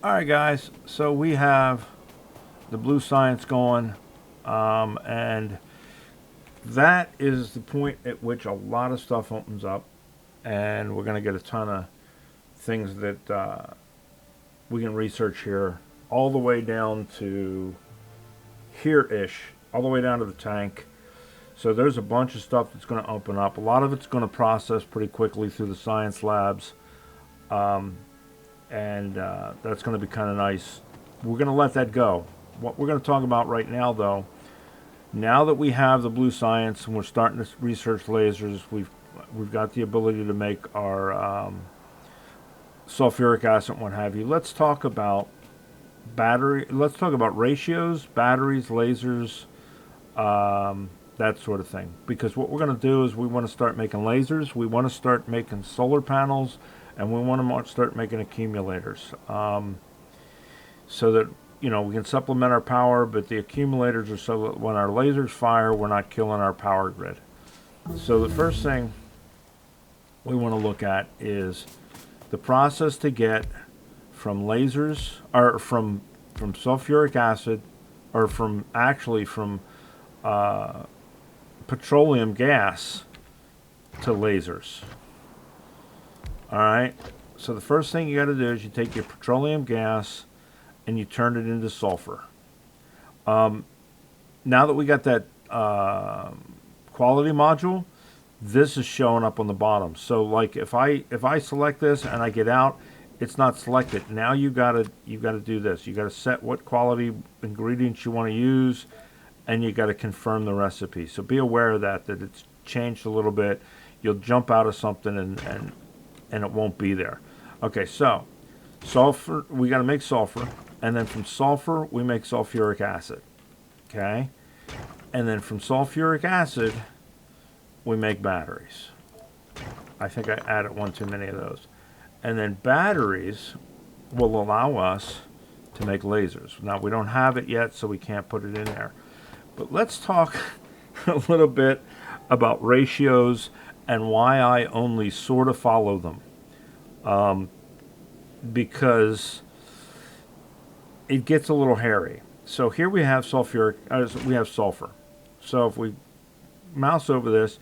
Alright guys, so we have the blue science going, and that is the point at which a lot of stuff opens up, and we're going to get a ton of things that we can research here, all the way down to here-ish, all the way down to the tank. So there's a bunch of stuff that's going to open up. A lot of it's going to process pretty quickly through the science labs. And that's going to be kind of nice. We're going to let that go. What we're going to talk about right now, though, now that we have the blue science and we're starting to research lasers, we've got the ability to make our sulfuric acid and what have you. Let's talk about Let's talk about ratios, batteries, lasers, that sort of thing. Because what we're going to do is we want to start making lasers. We want to start making solar panels. And we want to start making accumulators, so that, you know, we can supplement our power, but the accumulators are so that when our lasers fire, we're not killing our power grid. So the first thing we want to look at is the process to get from lasers, or from sulfuric acid, or from petroleum gas to lasers. Alright, so the first thing you got to do is you take your petroleum gas and you turn it into sulfur. Now that we got that quality module, this is showing up on the bottom. So like if I select this and I get out, it's not selected. Now you gotta do this. You gotta set what quality ingredients you want to use, and you gotta confirm the recipe. So be aware of that it's changed a little bit. You'll jump out of something and it won't be there. Okay, so sulfur, we got to make sulfur, and then from sulfur we make sulfuric acid. Okay, and then from sulfuric acid we make batteries. I think I added one too many of those. And then batteries will allow us to make lasers. Now we don't have it yet, so we can't put it in there. But let's talk a little bit about ratios and why I only sort of follow them. Because it gets a little hairy. So here we have we have sulfur. So if we mouse over this,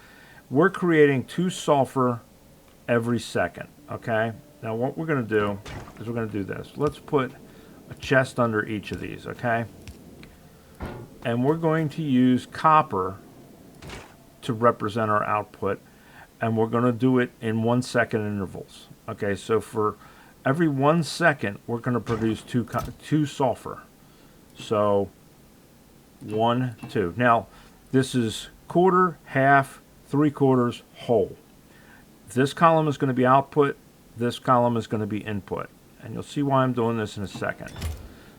we're creating 2 sulfur every second. Okay. Now what we're going to do is we're going to do this. Let's put a chest under each of these. Okay. And we're going to use copper to represent our output. And we're going to do it in 1 second intervals. Okay, so for every 1 second, we're going to produce 2 sulfur. So 1, 2. Now, this is quarter, half, 3/4, whole. This column is going to be output. This column is going to be input. And you'll see why I'm doing this in a second.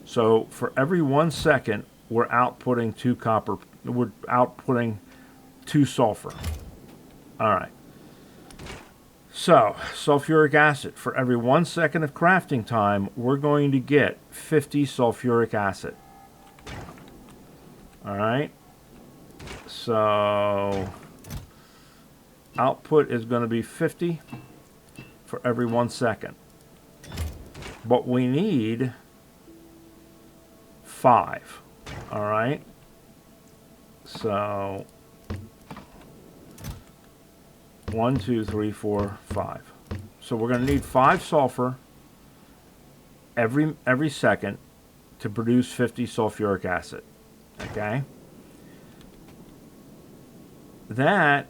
So for every 1 second, we're outputting 2 copper. We're outputting 2 sulfur. All right. So, sulfuric acid. For every 1 second of crafting time, we're going to get 50 sulfuric acid. Alright. So, output is going to be 50 for every 1 second. But we need 5. Alright. So 1, 2, 3, 4, 5. So we're going to need 5 sulfur every second to produce 50 sulfuric acid. Okay? That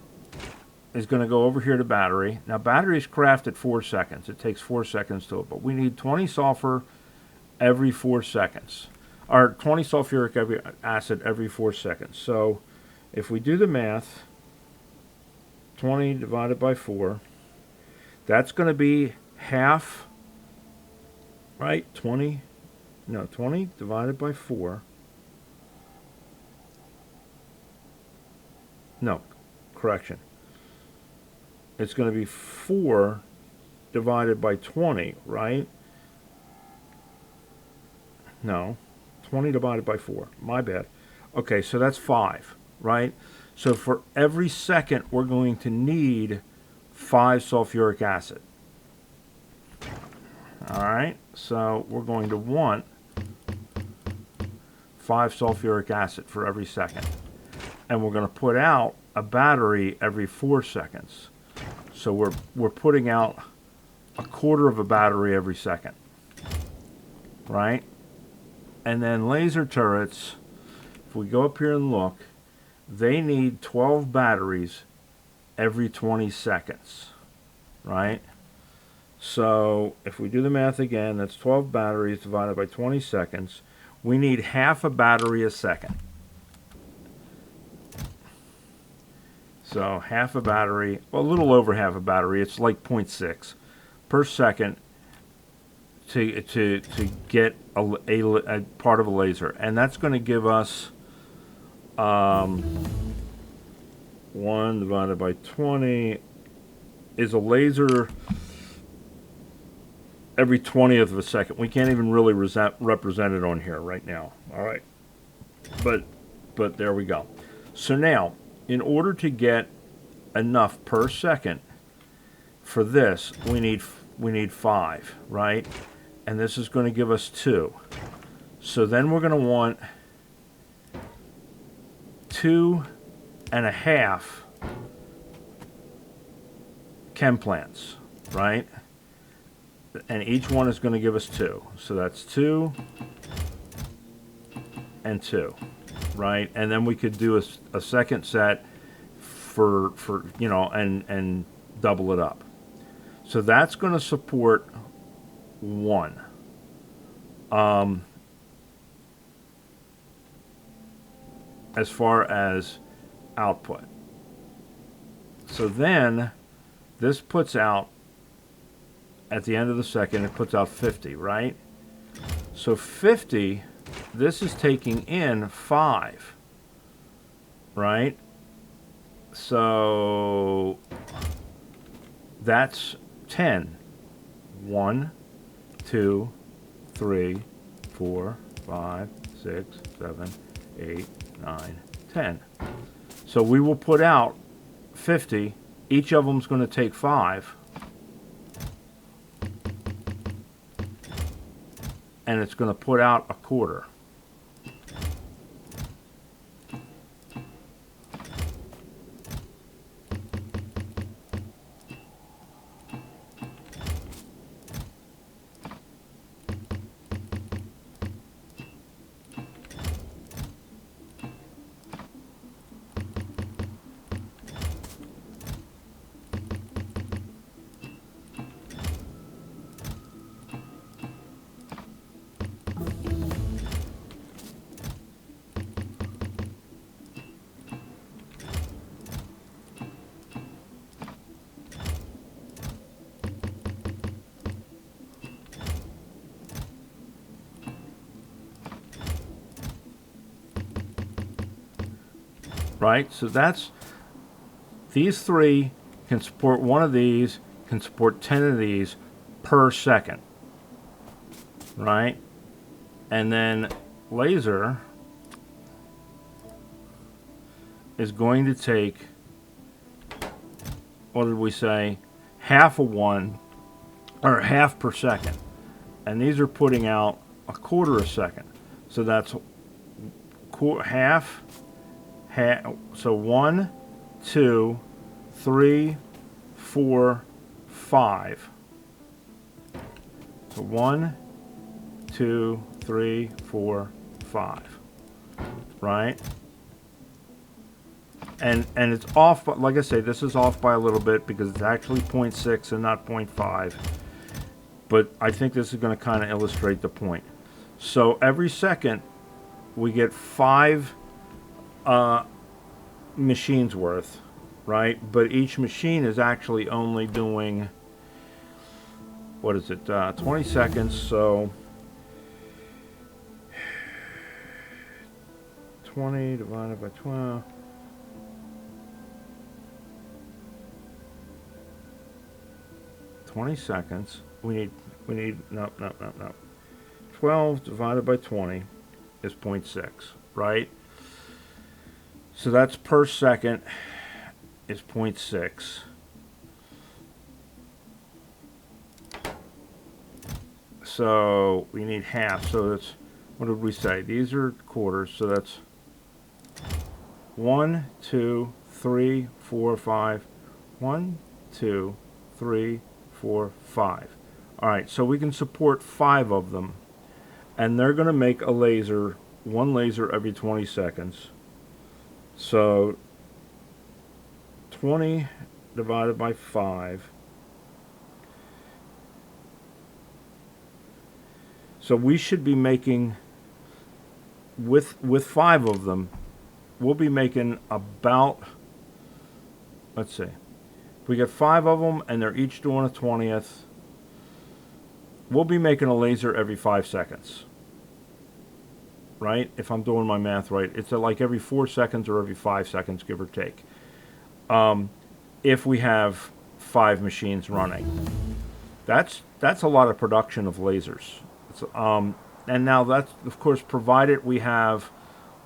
is going to go over here to battery. Now batteries craft at 4 seconds. It takes 4 seconds to it, but we need 20 sulfur every 4 seconds. Or 20 sulfuric acid every 4 seconds. So if we do the math, 20 divided by 4, that's going to be half, right? 20 divided by 4. No, correction. It's going to be 4 divided by 20, right? No, 20 divided by 4. My bad. Okay, so that's 5, right? So for every second, we're going to need 5 sulfuric acid. All right, so we're going to want 5 sulfuric acid for every second. And we're going to put out a battery every 4 seconds. So we're putting out a quarter of a battery every second, right? And then laser turrets, if we go up here and look, they need 12 batteries every 20 seconds, right? So if we do the math again, that's 12 batteries divided by 20 seconds. We need half a battery a second. So half a battery, well, a little over half a battery, it's like 0.6 per second to get a part of a laser. And that's going to give us 1 divided by 20 is a laser every 20th of a second. We can't even really represent it on here right now. All right. But there we go. So now, in order to get enough per second for this, we need 5, right? And this is going to give us 2. So then we're going to want 2.5 chem plants, right? And each one is going to give us 2. So that's 2 and 2, right? And then we could do a second set for you know, and double it up. So that's going to support 1. As far as output. So then this puts out, at the end of the second, it puts out 50, right? So 50, this is taking in 5, right? So that's 10. 1, 2, 3, 4, 5, 6, 7, 8, 9, 10. So we will put out 50. Each of them is going to take 5. And it's going to put out a quarter. Right? So that's, these 3 can support 1 of these, can support 10 of these per second. Right? And then laser is going to take, what did we say? Half of 1, or half per second. And these are putting out a quarter a second. So that's half. So 1, 2, 3, 4, 5. So 1, 2, 3, 4, 5. Right? And it's off, but like I say, this is off by a little bit because it's actually 0.6 and not 0.5. But I think this is going to kind of illustrate the point. So every second we get 5 machines worth, right? But each machine is actually only doing, what is it, 20 seconds, so 20 divided by 12. 20 seconds. We need, no. 12 divided by 20 is 0.6, right? So that's per second is 0.6. So we need half. So that's, what did we say? These are quarters. So that's 1, 2, 3, 4, 5. 1, 2, 3, 4, 5. All right, so we can support 5 of them. And they're going to make a laser, one laser every 20 seconds. So 20 divided by 5. So we should be making, with 5 of them, we'll be making about, let's see, if we get 5 of them and they're each doing a 20th, we'll be making a laser every 5 seconds. Right? If I'm doing my math right, it's like every 4 seconds or every 5 seconds, give or take. If we have 5 machines running, that's a lot of production of lasers. And now that's, of course, provided we have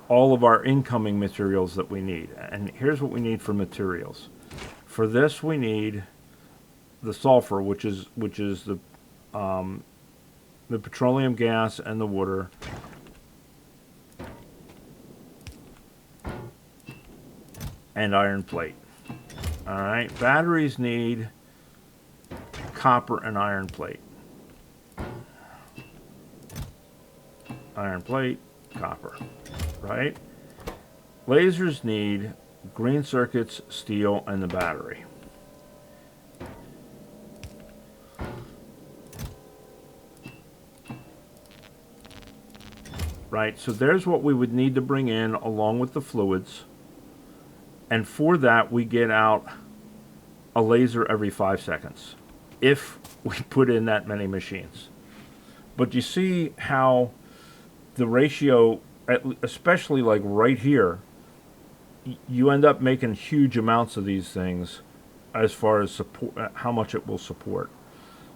all of our incoming materials that we need. And here's what we need for materials. For this, we need the sulfur, which is the petroleum gas and the water. And iron plate. All right, batteries need copper and iron plate. Iron plate, copper, right? Lasers need green circuits, steel, and the battery. Right, so there's what we would need to bring in along with the fluids. And for that, we get out a laser every 5 seconds, if we put in that many machines. But you see how the ratio, especially like right here, you end up making huge amounts of these things as far as support, how much it will support.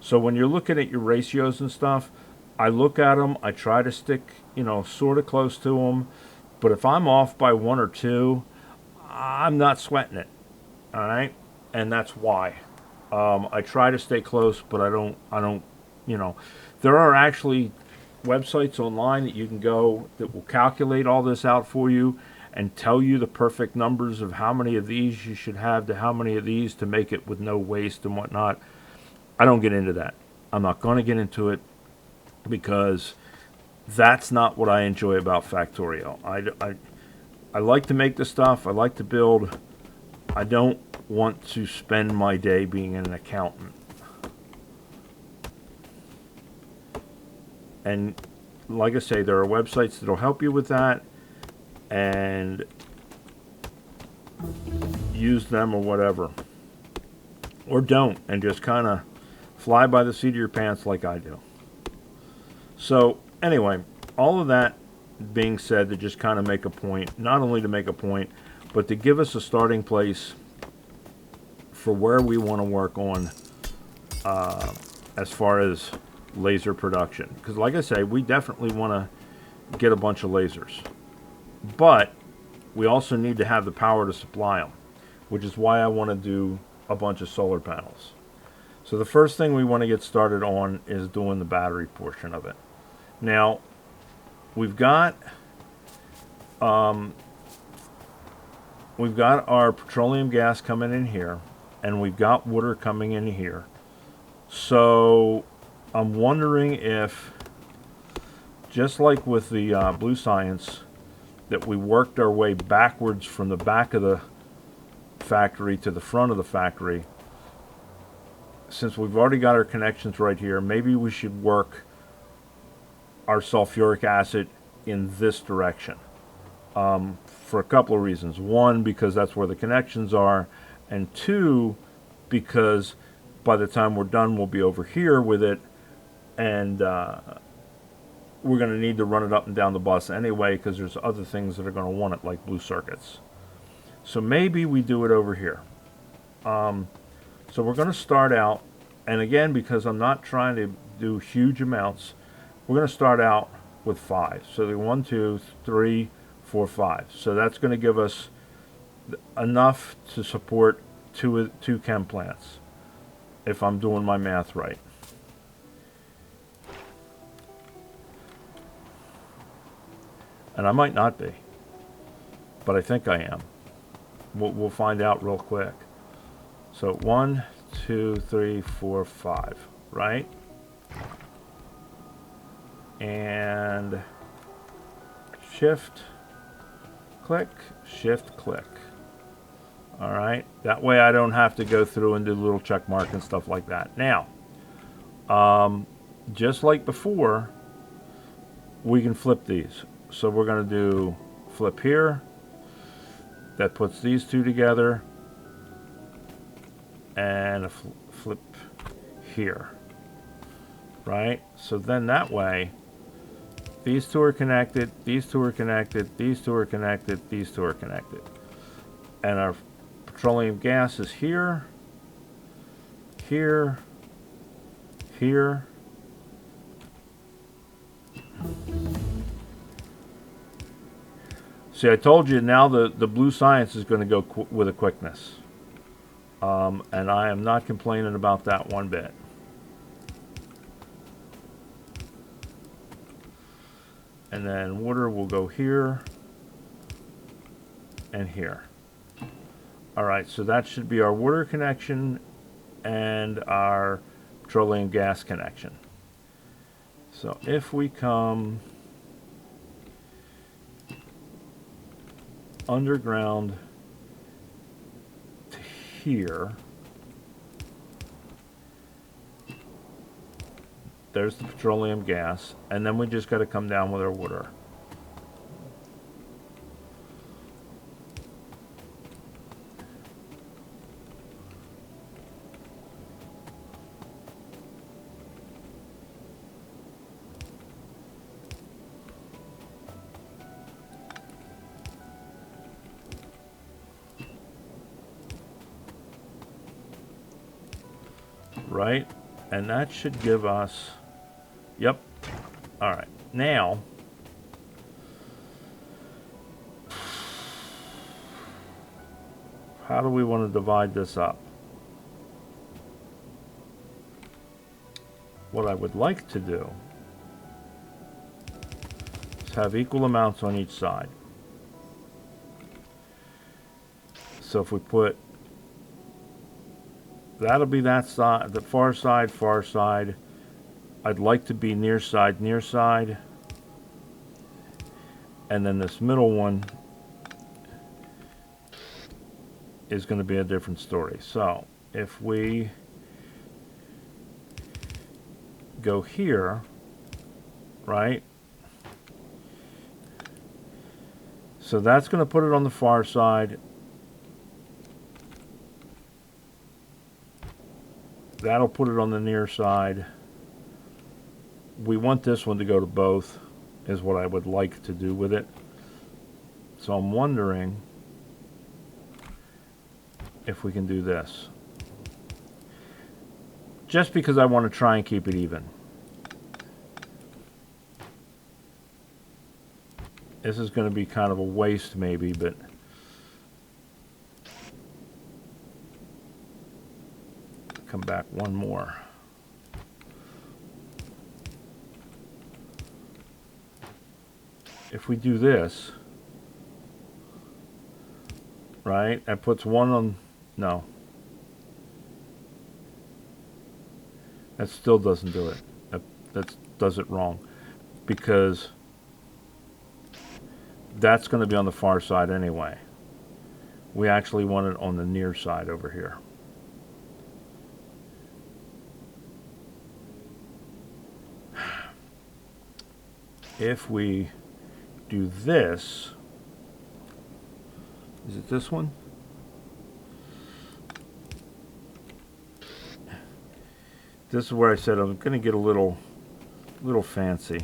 So when you're looking at your ratios and stuff, I look at them, I try to stick, sort of close to them. But if I'm off by 1 or 2, I'm not sweating it, all right? And that's why. I try to stay close, but I don't, there are actually websites online that you can go that will calculate all this out for you and tell you the perfect numbers of how many of these you should have to how many of these to make it with no waste and whatnot. I don't get into that. I'm not going to get into it because that's not what I enjoy about Factorio. I like to make the stuff. I like to build. I don't want to spend my day being an accountant. And like I say, there are websites that'll help you with that, and use them or whatever. Or don't, and just kind of fly by the seat of your pants like I do. So anyway, all of that being said, to just kind of make a point, not only to make a point, but to give us a starting place for where we want to work on as far as laser production. Because like I say, we definitely want to get a bunch of lasers. But we also need to have the power to supply them, which is why I want to do a bunch of solar panels. So the first thing we want to get started on is doing the battery portion of it. Now, we've got our petroleum gas coming in here, and we've got water coming in here. So I'm wondering if, just like with the Blue Science, that we worked our way backwards from the back of the factory to the front of the factory. Since we've already got our connections right here, maybe we should work our sulfuric acid in this direction, for a couple of reasons. One, because that's where the connections are, and two, because by the time we're done, we'll be over here with it, and we're going to need to run it up and down the bus anyway, because there's other things that are going to want it, like blue circuits. So maybe we do it over here. So we're going to start out, and again, because I'm not trying to do huge amounts, we're going to start out with 5. So the 1, 2, 3, 4, 5. So that's going to give us enough to support two chem plants, if I'm doing my math right. And I might not be, but I think I am. We'll find out real quick. So 1, 2, 3, 4, 5, right? And shift, click, shift, click. All right, that way I don't have to go through and do the little check mark and stuff like that. Now, just like before, we can flip these. So we're going to do flip here. That puts these two together. And a flip here. Right? So then that way, these two are connected, these two are connected, these two are connected, these two are connected. And our petroleum gas is here, here, here. See, I told you now the blue science is going to go with a quickness. And I am not complaining about that one bit. And then water will go here and here. All right, so that should be our water connection and our petroleum gas connection. So if we come underground to here, there's the petroleum gas, and then we just got to come down with our water. Right? And that should give us, yep. All right. Now, how do we want to divide this up? What I would like to do is have equal amounts on each side. So if we put, that'll be that side, the far side, far side. I'd like to be near side, near side. And then this middle one is going to be a different story. So if we go here, right? So that's going to put it on the far side. That'll put it on the near side. We want this one to go to both, is what I would like to do with it. So I'm wondering if we can do this. Just because I want to try and keep it even. This is going to be kind of a waste maybe, but come back one more. If we do this, right, that puts one on, no. That still doesn't do it. That does it wrong. Because that's going to be on the far side anyway. We actually want it on the near side over here. If we do this, is it this one? This is where I said I'm going to get a little fancy.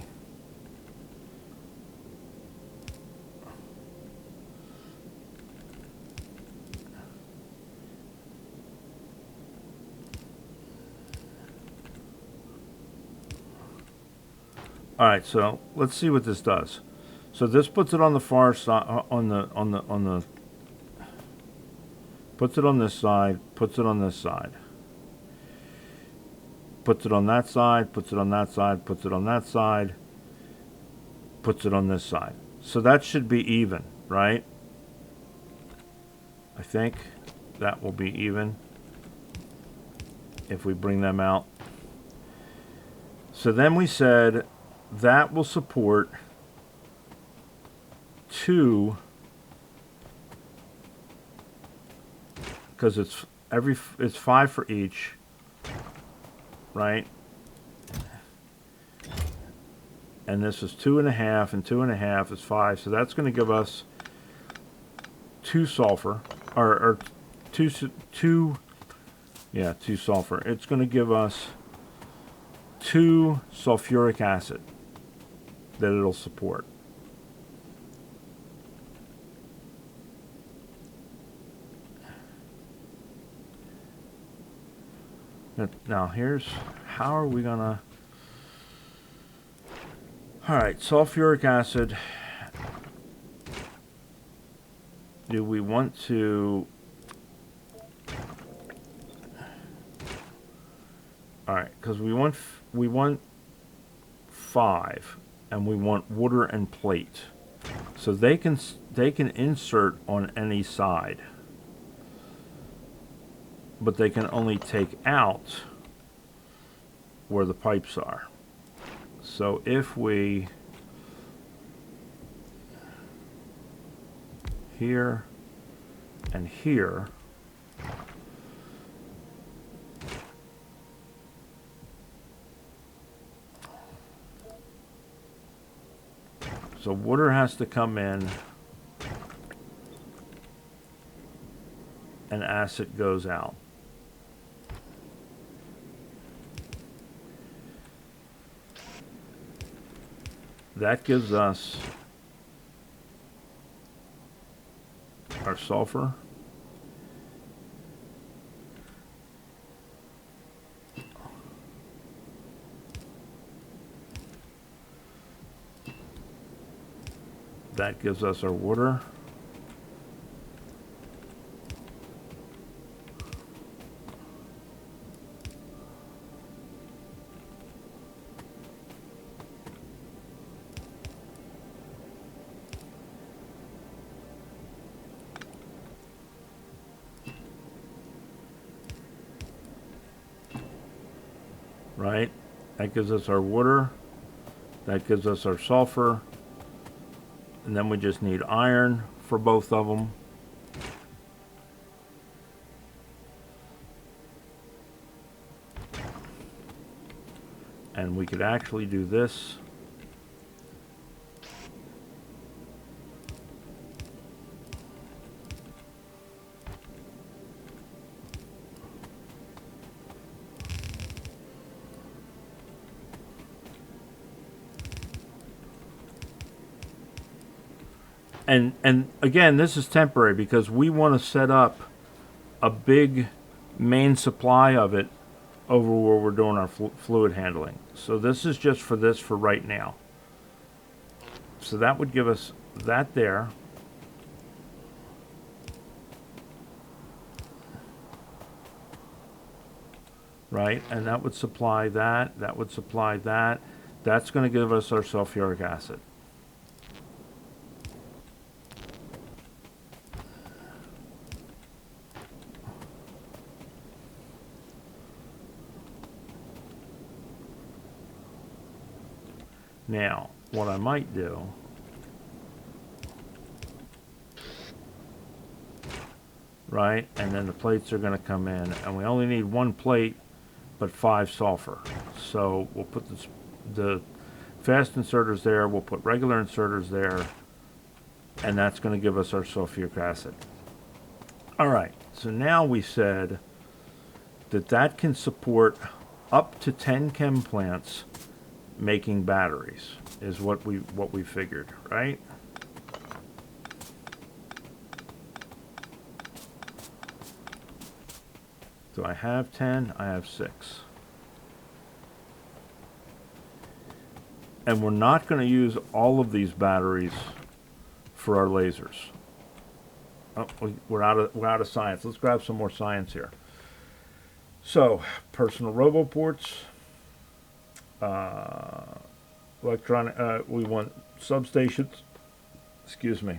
All right, so let's see what this does. So this puts it on the far side, puts it on this side, puts it on this side. Puts it on that side, puts it on that side, puts it on that side, puts it on this side. So that should be even, right? I think that will be even if we bring them out. So then we said that will support 2, because it's 5 for each, right? And this is 2.5, and 2.5 is 5, so that's going to give us 2 sulfur, or 2 sulfur. It's going to give us 2 sulfuric acid that it'll support. Now here's, how are we gonna, alright, sulfuric acid. Do we want to, alright, because we want 5, and we want water and plate, so they can insert on any side, but they can only take out where the pipes are. So if we, here and here, so water has to come in and acid goes out. That gives us our sulfur. That gives us our water. Right? That gives us our water. That gives us our sulfur. And then we just need iron for both of them. And we could actually do this. And again, this is temporary because we want to set up a big main supply of it over where we're doing our fluid handling. So this is just for this for right now. So that would give us that there. Right, and that would supply that, that would supply that. That's going to give us our sulfuric acid. Now, what I might do, right, and then the plates are going to come in, and we only need 1 plate, but 5 sulfur. So we'll put the fast inserters there, we'll put regular inserters there, and that's going to give us our sulfuric acid. All right, so now we said that that can support up to 10 chem plants making batteries, is what we figured, right? Do I have 10? I have 6. And we're not going to use all of these batteries for our lasers. Oh, we're out of science. Let's grab some more science here. So, personal roboports. Electronic. We want substations. Excuse me.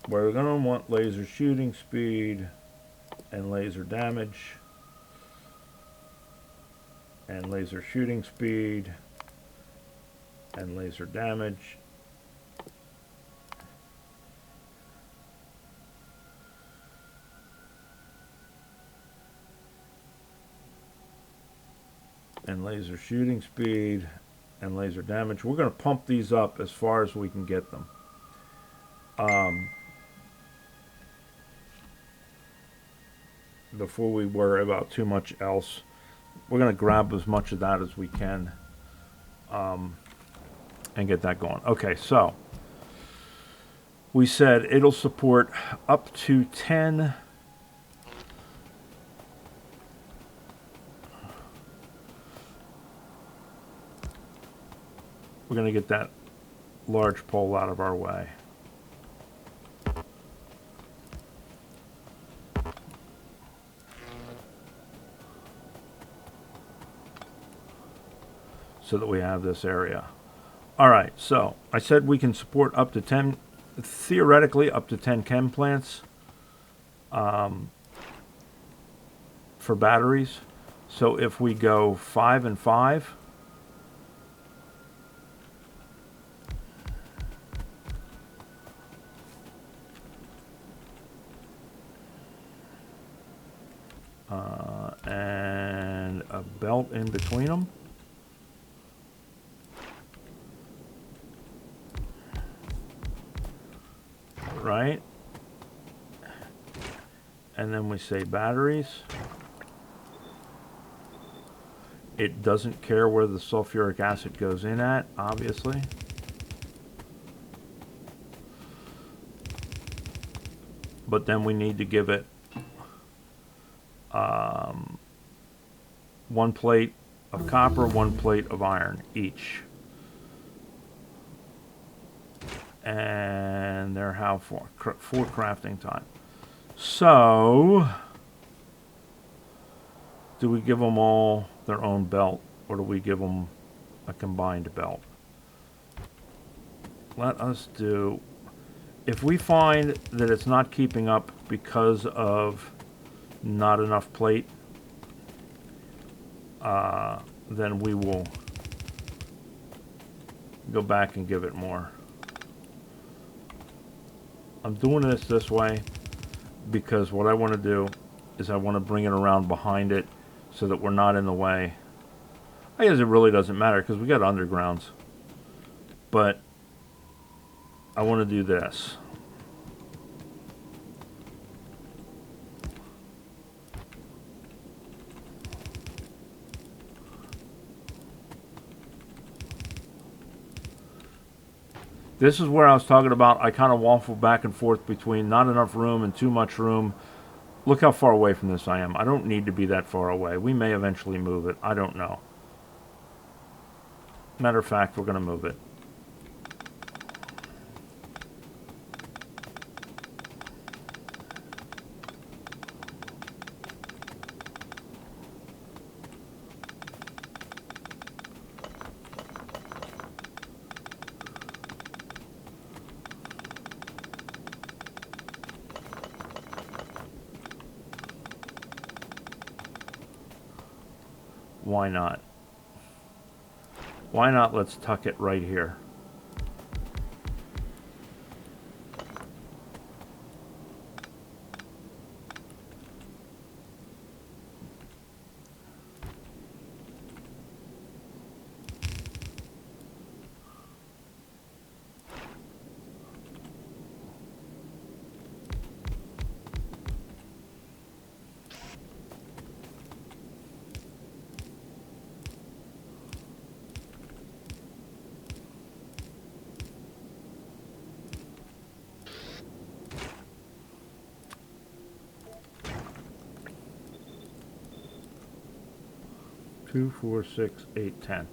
We're going to want laser shooting speed and laser damage and laser shooting speed and laser damage. And laser shooting speed and laser damage. We're going to pump these up as far as we can get them. Before we worry about too much else, we're going to grab as much of that as we can and get that going. Okay, so we said it'll support up to 10 we're going to get that large pole out of our way. So that we have this area. All right, so I said we can support up to 10, theoretically up to 10 chem plants for batteries. So if we go 5 and 5, and a belt in between them. Right? And then we say batteries. It doesn't care where the sulfuric acid goes in at, obviously. But then we need to give it 1 plate of copper, 1 plate of iron each. And they're how for crafting time. So, do we give them all their own belt, or do we give them a combined belt? Let us do, if we find that it's not keeping up because of not enough plate, then we will go back and give it more. I'm doing this way because what I want to do is I want to bring it around behind it so that we're not in the way. I guess it really doesn't matter because we got undergrounds. But I want to do this. This is where I was talking about I kind of waffle back and forth between not enough room and too much room. Look how far away from this I am. I don't need to be that far away. We may eventually move it. I don't know. Matter of fact, we're going to move it. Why not? Why not? Let's tuck it right here. Two, 4, 6, 8, 10.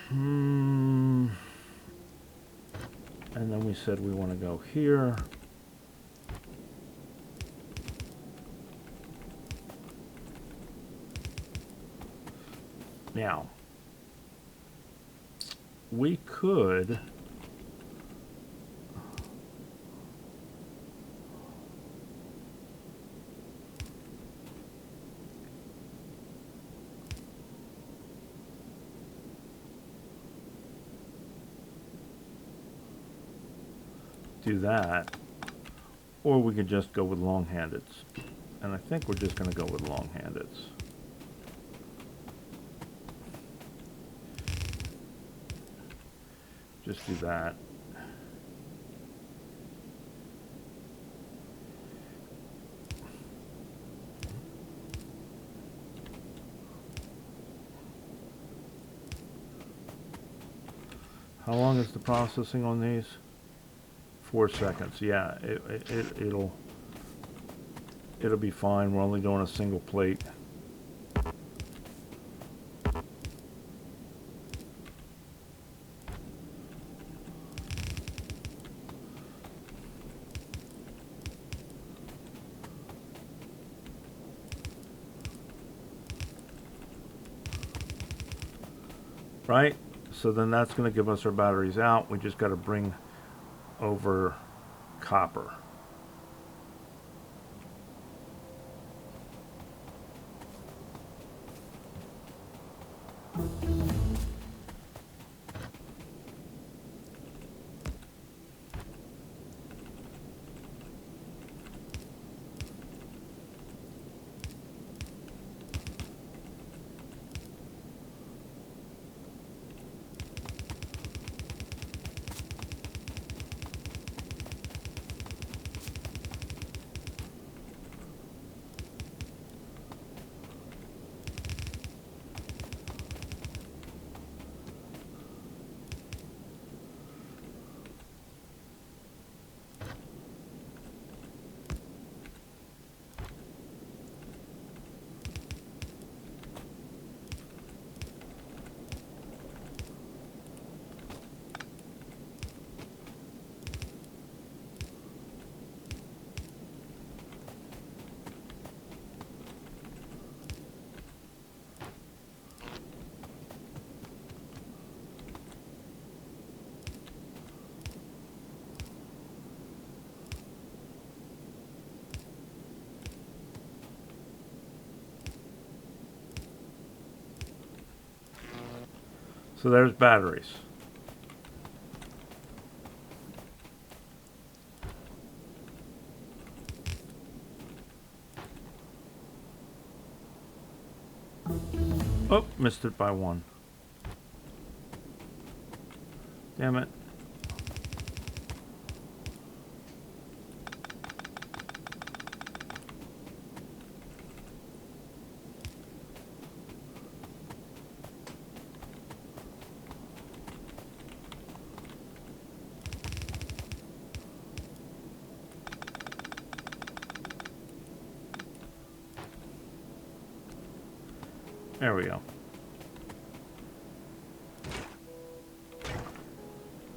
And then we said we want to go here. Now, we could do that, or we could just go with long-handeds. And I think we're just going to go with long-handeds. Just do that. How long is the processing on these? 4 seconds. Yeah, it'll be fine. We're only doing a single plate. Right? So then that's going to give us our batteries out. We just got to bring over copper. So there's batteries. Oh, missed it by 1. Damn it. There we go.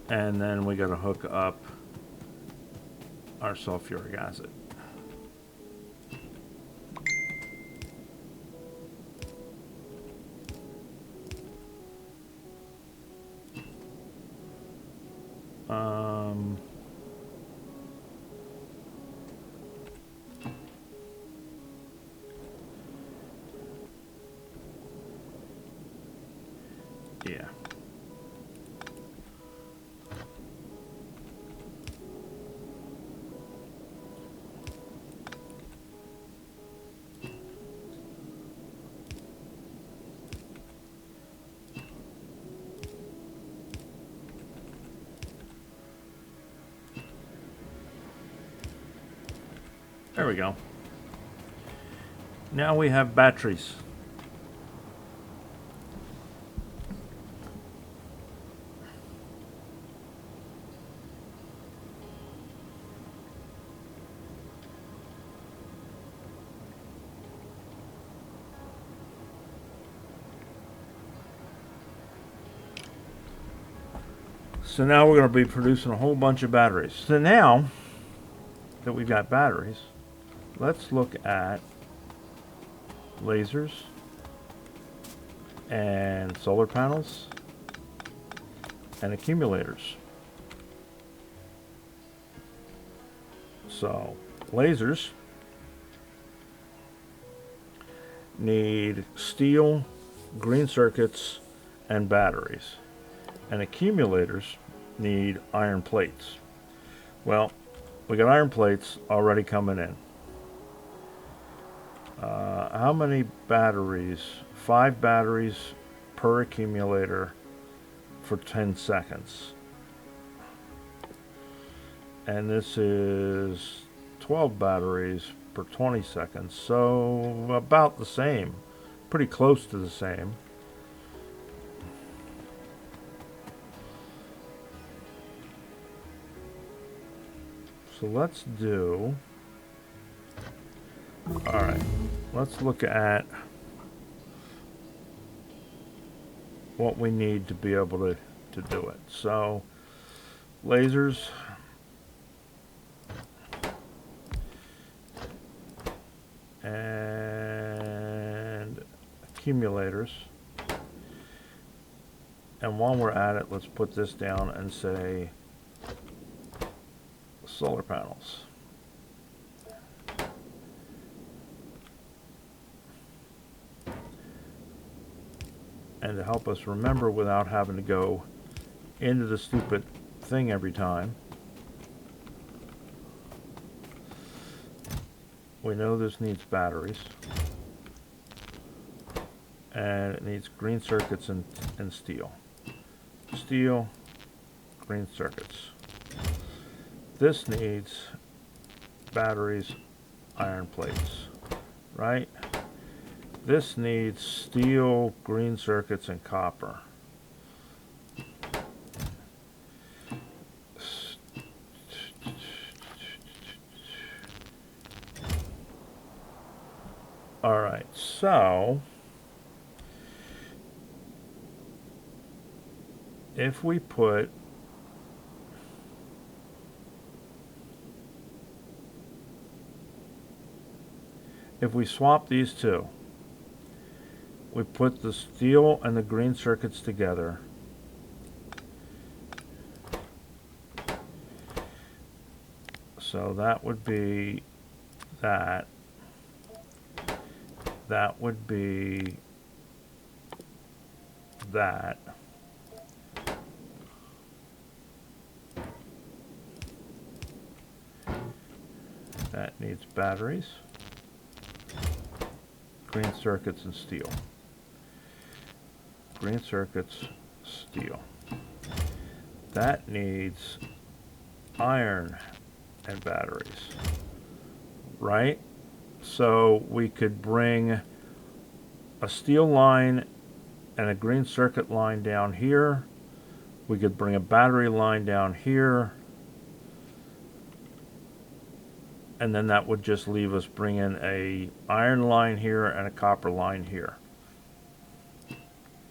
And then we got to hook up our sulfuric acid. Yeah. There we go. Now we have batteries. So now we're going to be producing a whole bunch of batteries. So now that we've got batteries, let's look at lasers and solar panels and accumulators. So lasers need steel, green circuits, and batteries. And accumulators need iron plates. Well, we got iron plates already coming in. How many batteries? 5 batteries per accumulator for 10 seconds. And this is 12 batteries per 20 seconds. So about the same. Pretty close to the same. So let's do... Alright, let's look at what we need to be able to do it. So, lasers, and accumulators. And while we're at it, let's put this down and say solar panels. And to help us remember without having to go into the stupid thing every time, we know this needs batteries. And it needs green circuits and steel. Steel, green circuits. This needs batteries, iron plates, right? This needs steel, green circuits, and copper. Alright, so if we put if we swap these two, we put the steel and the green circuits together, so that would be that. That would be that. That needs batteries, green circuits, and steel. Green circuits, steel. That needs iron and batteries, right? So we could bring a steel line and a green circuit line down here. We could bring a battery line down here. And then that would just leave us bringing a iron line here and a copper line here.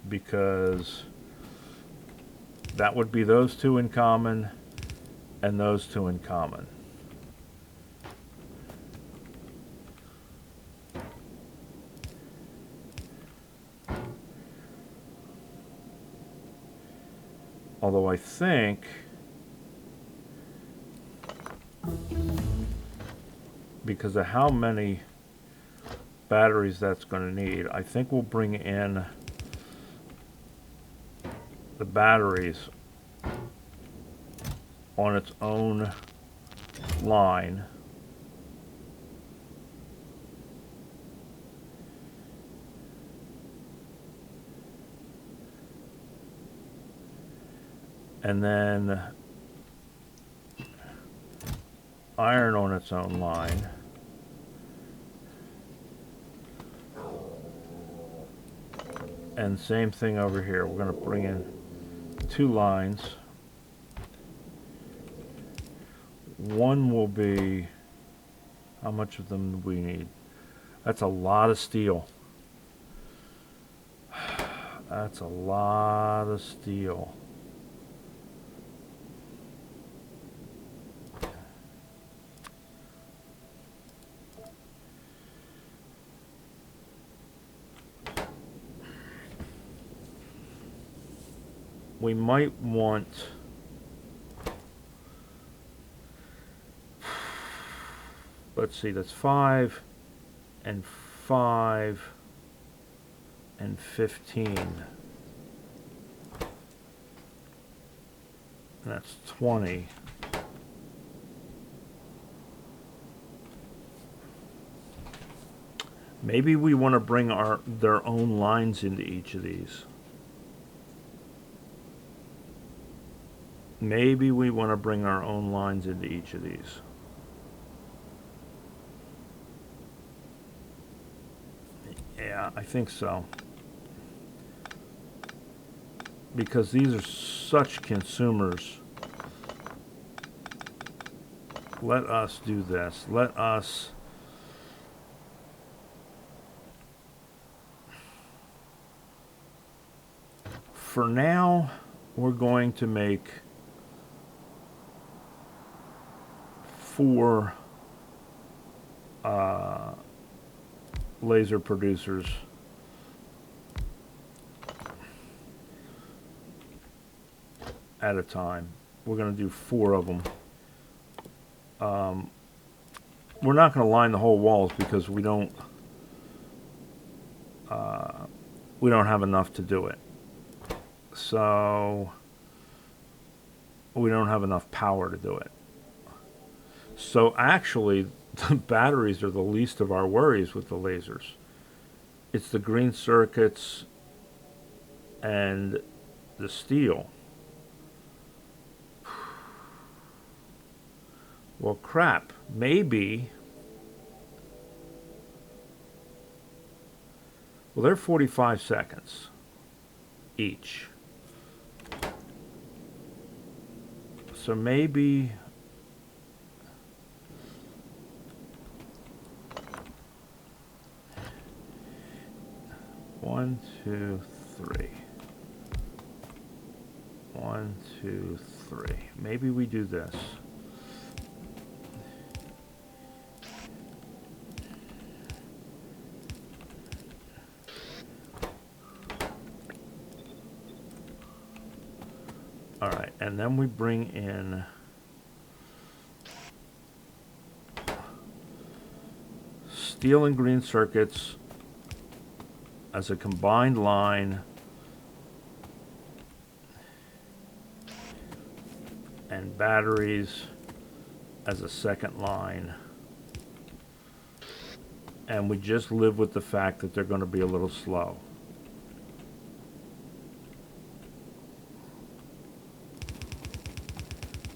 Because that would be those two in common and those two in common. Although I think because of how many batteries that's going to need, I think we'll bring in the batteries on its own line. And then iron on its own line. And same thing over here. We're going to bring in 2 lines. One will be, how much of them do we need? That's a lot of steel. That's a lot of steel. we might want, let's see, that's 5 and 5 and 15. That's 20. Maybe we want to bring their own lines into each of these. Maybe we want to bring our own lines into each of these. Yeah, I think so. Because these are such consumers. Let us do this. Let us... For now, we're going to make 4 laser producers. At a time. We're going to do 4 of them. We're not going to line the whole walls because we don't have enough to do it. So we don't have enough power to do it. So actually, the batteries are the least of our worries with the lasers. It's the green circuits and the steel. Well, crap. Maybe. Well, they're 45 seconds each. So maybe... One, two, three. 1, 2, 3. Maybe we do this. All right, and then we bring in steel and green circuits as a combined line, and batteries as a second line. And we just live with the fact that they're going to be a little slow.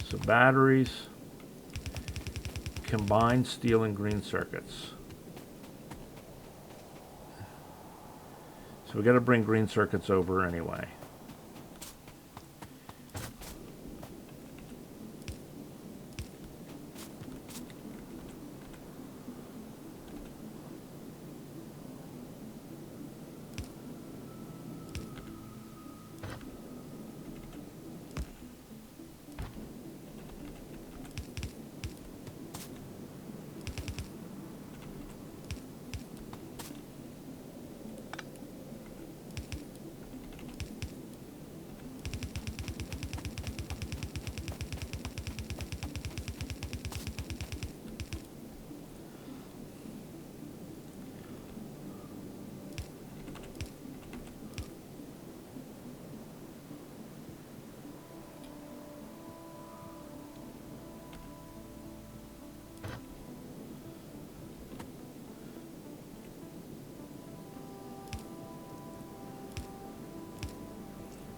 So batteries, combined steel and green circuits. So we got to bring green circuits over anyway.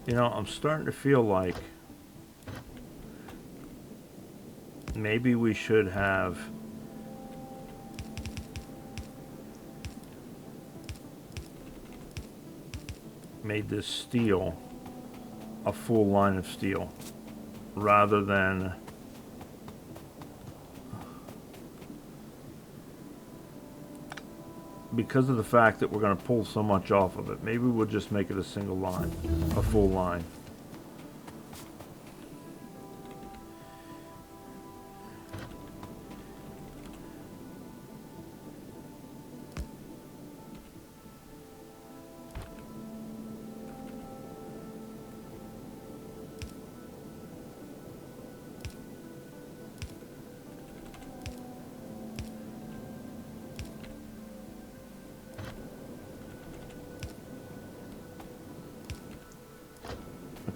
You know, I'm starting to feel like maybe we should have made this steel a full line of steel rather than because of the fact that we're going to pull so much off of it. Maybe we'll just make it a single line, a full line.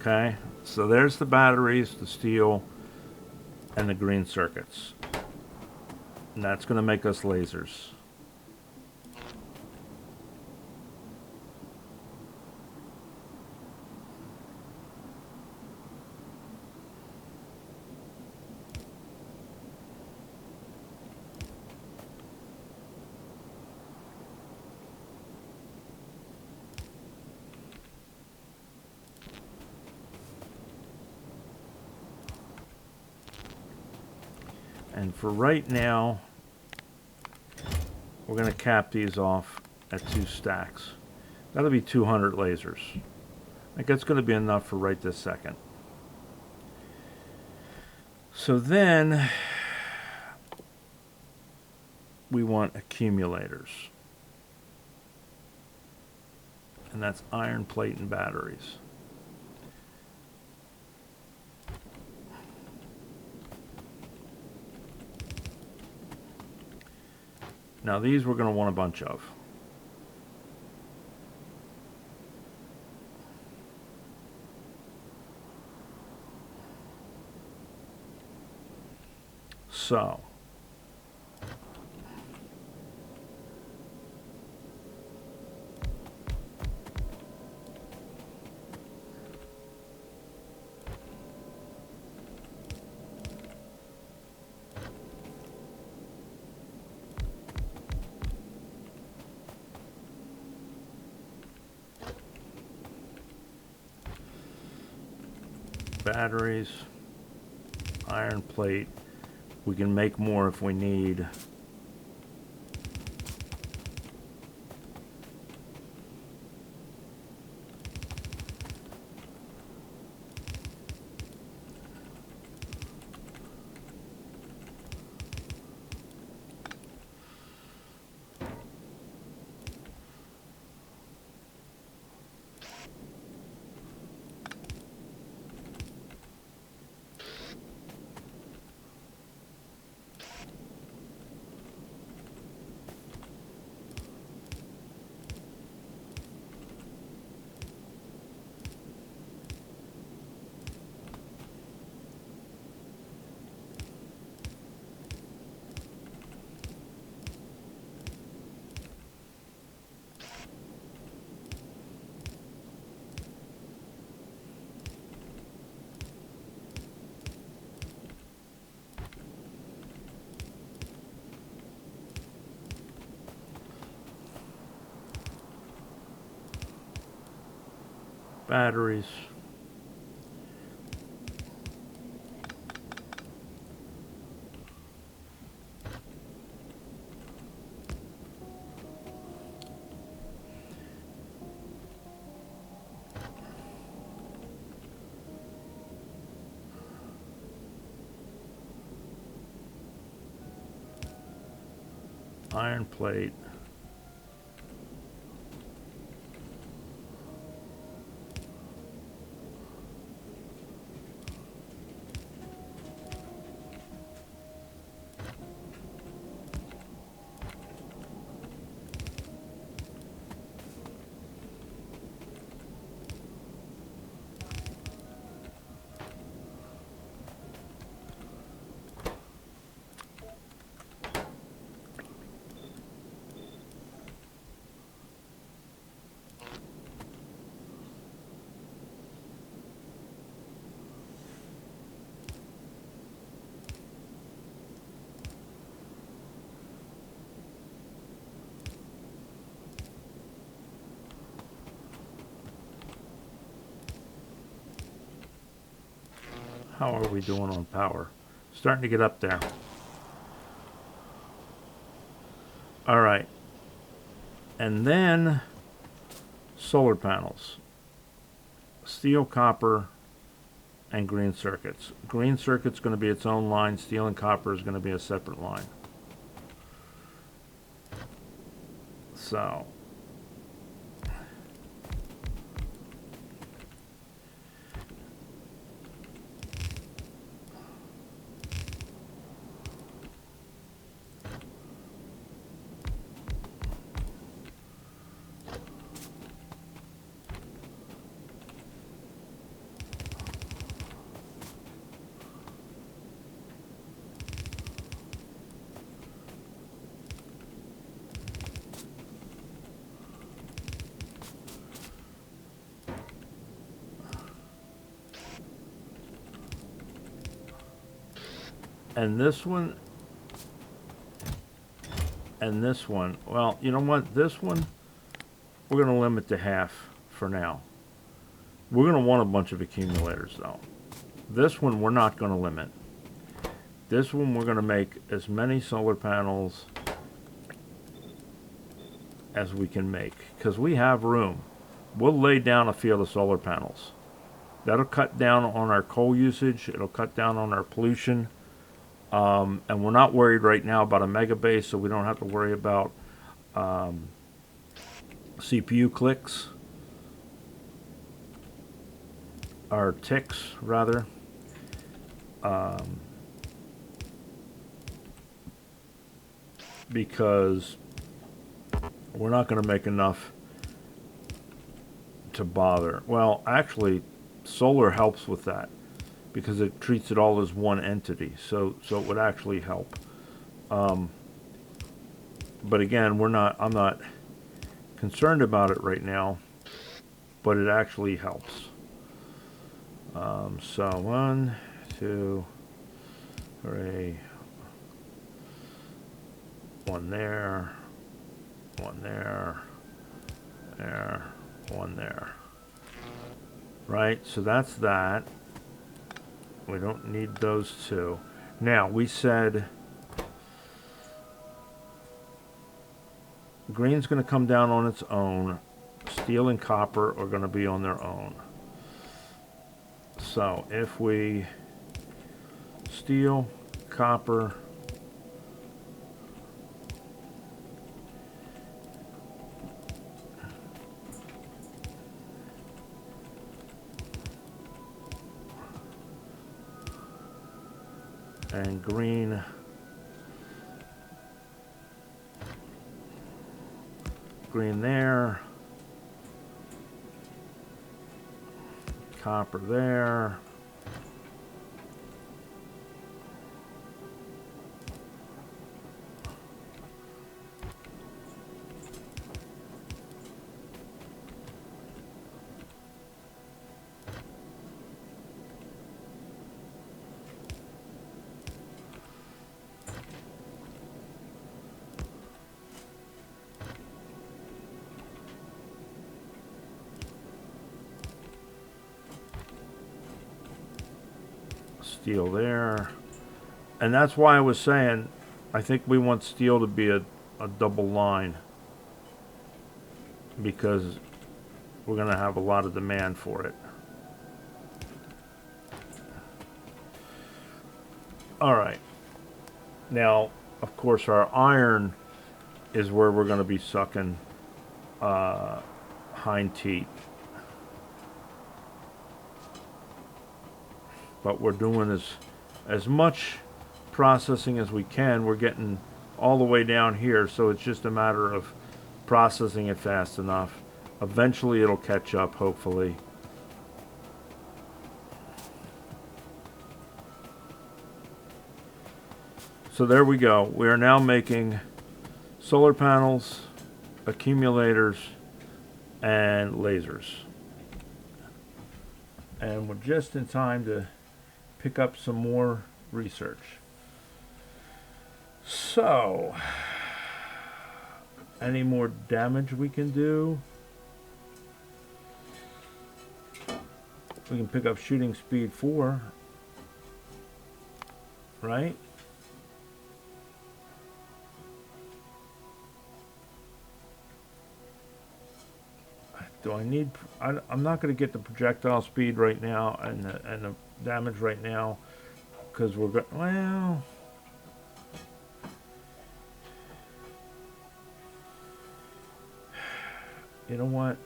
Okay, so there's the batteries, the steel, and the green circuits. And that's going to make us lasers. And for right now, we're going to cap these off at 2 stacks. That'll be 200 lasers. I think that's going to be enough for right this second. So then we want accumulators. And that's iron plate and batteries. Now these we're going to want a bunch of. So batteries, iron plate. We can make more if we need. Batteries. Iron plate. How are we doing on power? Starting to get up there. All right. And then solar panels. Steel, copper, and green circuits. Green circuit's going to be its own line. Steel and copper is going to be a separate line. So And this one, and this one. Well, you know what? This one, we're going to limit to half for now. We're going to want a bunch of accumulators, though. This one, we're not going to limit. This one, we're going to make as many solar panels as we can make, because we have room. We'll lay down a field of solar panels. That'll cut down on our coal usage. It'll cut down on our pollution. And we're not worried right now about a mega base, so we don't have to worry about CPU clicks, or ticks, rather. Because we're not going to make enough to bother. Well, actually, solar helps with that because it treats it all as one entity. So it would actually help. But again, I'm not concerned about it right now, but it actually helps. So 1, 2, 3, 1 there, 1 there, there, 1 there. Right, so that's that. We don't need those two. Now, we said green's going to come down on its own. Steel and copper are going to be on their own. So, if we steel, copper, and green, green there, copper there, steel there. And that's why I was saying I think we want steel to be a double line, because we're going to have a lot of demand for it. All right. Now, of course, our iron is where we're going to be sucking hind teat. But we're doing as much processing as we can. We're getting all the way down here, so it's just a matter of processing it fast enough. Eventually it'll catch up, hopefully. So there we go. We are now making solar panels, accumulators, and lasers. And we're just in time to pick up some more research. So, any more damage we can do? We can pick up shooting speed 4, right? Do I need? I'm not going to get the projectile speed right now and the damage right now, because we're going. Well, you know what?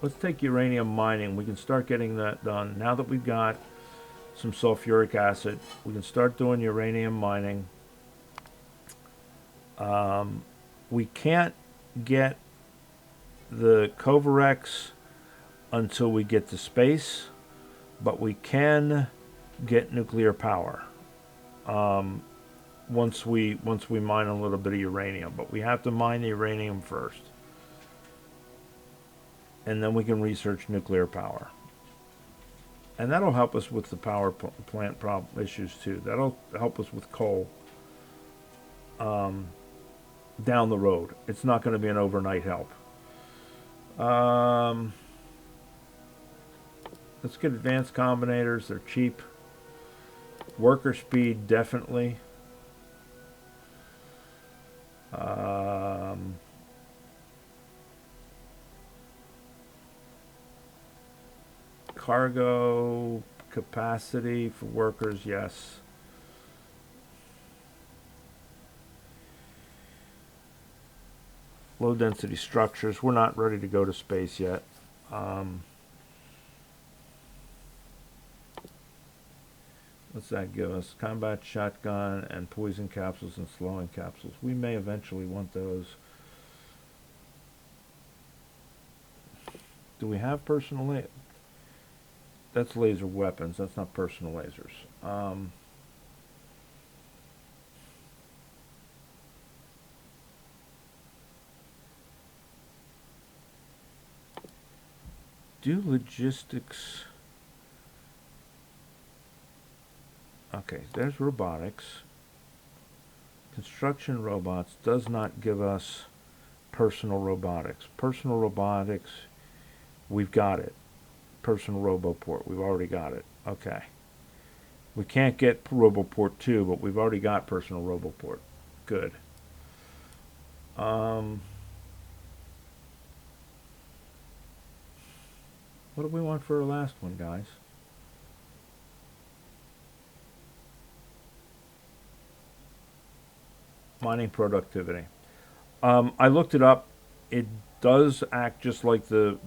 Let's take uranium mining. We can start getting that done now that we've got some sulfuric acid. We can start doing uranium mining. We can't get the Covarex until we get to space, but we can get nuclear power once we mine a little bit of uranium. But we have to mine the uranium first, and then we can research nuclear power. And that'll help us with the power plant problem issues too. That'll help us with coal down the road. It's not going to be an overnight help. Let's get advanced combinators. They're cheap. Worker speed, definitely. Cargo capacity for workers, yes. Low density structures. We're not ready to go to space yet. What's that give us? Combat shotgun and poison capsules and slowing capsules. We may eventually want those. Do we have personal that's laser weapons. That's not personal lasers. Do logistics... Okay, there's robotics. Construction robots does not give us personal robotics. Personal robotics, we've got it. Personal Roboport, we've already got it. Okay. We can't get Roboport 2, but we've already got Personal Roboport. Good. What do we want for our last one, guys? Mining productivity. I looked it up. It does act just like the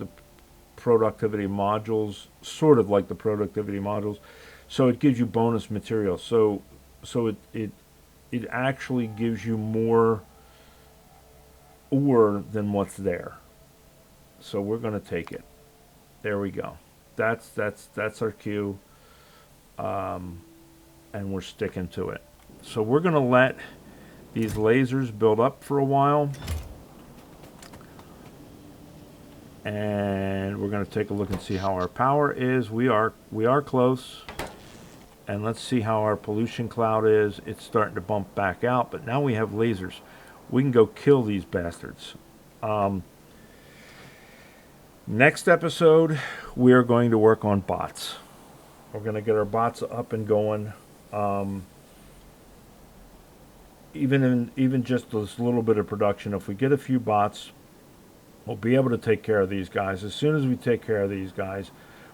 productivity modules, sort of like the productivity modules. So it gives you bonus material. So it actually gives you more ore than what's there. So we're going to take it. There we go. That's our cue, and we're sticking to it. So we're going to let these lasers build up for a while, and we're going to take a look and see how our power is. We are close, and let's see how our pollution cloud is. It's starting to bump back out, but now we have lasers. We can go kill these bastards. Next episode, we are going to work on bots. We're going to get our bots up and going. Even just this little bit of production, if we get a few bots, we'll be able to take care of these guys. As soon as we take care of these guys,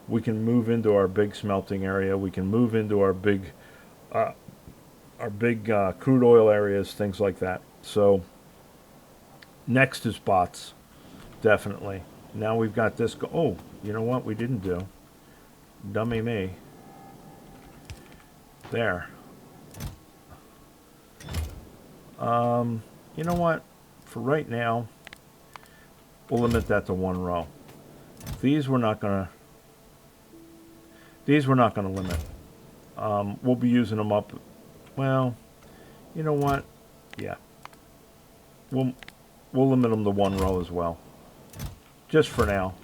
we can move into our big smelting area. We can move into our big crude oil areas, things like that. So next is bots, definitely. Now we've got this. Oh, you know what we didn't do? Dummy me. There. You know what? For right now, we'll limit that to one row. These we're not gonna limit. We'll be using them up. Well, you know what? Yeah. We'll limit them to one row as well. Just for now.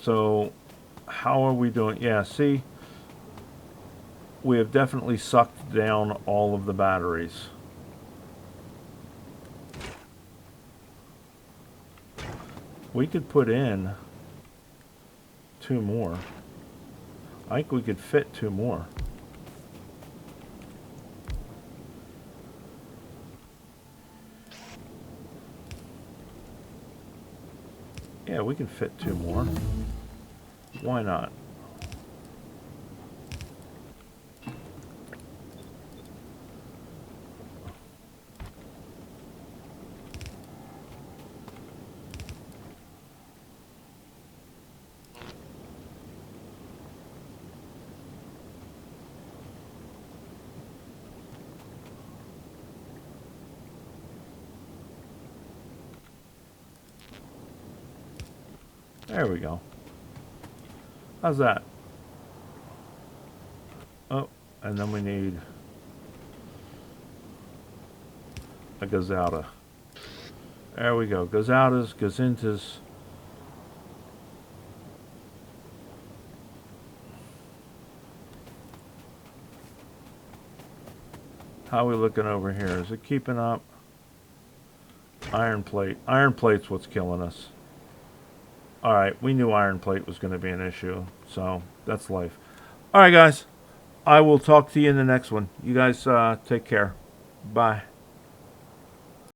So, how are we doing? Yeah, see, we have definitely sucked down all of the batteries. We could put in 2 more. I think we could fit 2 more. Yeah, we can fit 2 more. Why not? There we go. How's that? Oh, and then we need a Gazauta. There we go. Gazautas, Gazintas. How are we looking over here? Is it keeping up? Iron plate. Iron plate's what's killing us. Alright, we knew iron plate was going to be an issue. So, that's life. Alright, guys. I will talk to you in the next one. You guys take care. Bye.